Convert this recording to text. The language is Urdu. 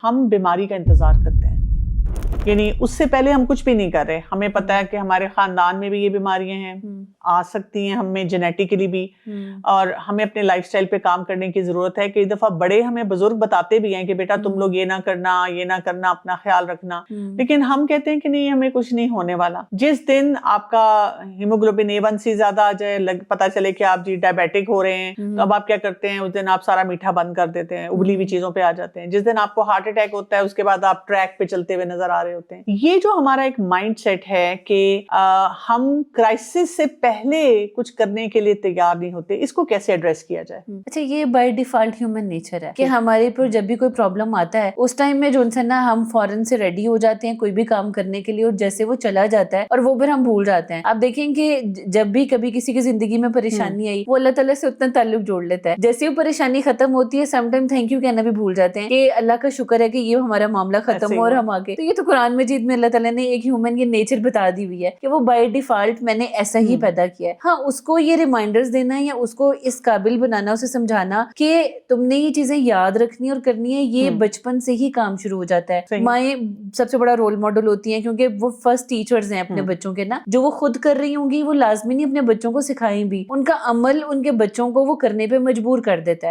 ہم بیماری کا انتظار کرتے ہیں، یعنی اس سے پہلے ہم کچھ بھی نہیں کر رہے. ہمیں پتہ ہے کہ ہمارے خاندان میں بھی یہ بیماریاں ہیں، آ سکتی ہیں ہمیں جینیٹیکلی بھی، اور ہمیں اپنے لائف سٹائل پہ کام کرنے کی ضرورت ہے. کئی دفعہ بڑے ہمیں بزرگ بتاتے بھی ہیں کہ بیٹا تم لوگ یہ نہ کرنا، اپنا خیال رکھنا، لیکن ہم کہتے ہیں کہ نہیں ہمیں کچھ نہیں ہونے والا. جس دن آپ کا ہیموگلوبن A1C زیادہ آ جائے، پتہ چلے کہ آپ ڈائبیٹک ہو رہے ہیں، تو اب آپ کیا کرتے ہیں؟ اس دن آپ سارا میٹھا بند کر دیتے ہیں، ابلی ہوئی چیزوں پہ آ جاتے ہیں. جس دن آپ کو ہارٹ اٹیک ہوتا ہے، اس کے بعد آپ ٹریک پہ چلتے ہوئے نظر آ رہے ہوتے ہیں. یہ جو ہمارا ایک مائنڈ سیٹ ہے کہ ہم کرائسس سے پہلے کچھ کرنے کے لیے تیار نہیں ہوتے، اس کو کیسے ایڈریس کیا جائے؟ اچھا، یہ بائی ڈیفالٹ ہیومن نیچر ہے کہ ہمارے پر جب بھی کوئی پرابلم آتا ہے اس ٹائم میں جو انسان نا ہم فوراً سے ریڈی ہو جاتے ہیں کوئی بھی کام کرنے کے لیے، اور جیسے وہ چلا جاتا ہے اور وہ پھر ہم بھول جاتے ہیں. آپ دیکھیں کہ جب بھی کبھی کسی کی زندگی میں پریشانی آئی، وہ اللہ تعالیٰ سے اتنا تعلق جوڑ لیتا ہے. جیسے وہ پریشانی ختم ہوتی ہے سم ٹائم تھینک یو کہنا بھی بھول جاتے ہیں کہ اللہ کا شکر ہے کہ یہ ہمارا معاملہ ختم ہو اور ہم آگے. تو یہ تو قرآن مجید میں اللہ تعالیٰ نے ایک ہیومن کی نیچر بتا دی ہوئی ہے کہ وہ بائی ڈیفالٹ میں نے ایسا ہی پیدا کیا ہے. ہاں، اس کو یہ ریمائنڈرز دینا ہے یا اس کو اس قابل بنانا، اسے سمجھانا کہ تم نے یہ چیزیں یاد رکھنی اور کرنی ہے، یہ بچپن سے ہی کام شروع ہو جاتا ہے. مائیں سب سے بڑا رول ماڈل ہوتی ہیں کیونکہ وہ فرسٹ ٹیچرز ہیں اپنے بچوں کے نا. جو وہ خود کر رہی ہوں گی وہ لازمی نہیں اپنے بچوں کو سکھائیں بھی، ان کا عمل ان کے بچوں کو وہ کرنے پہ مجبور کر دیتا ہے.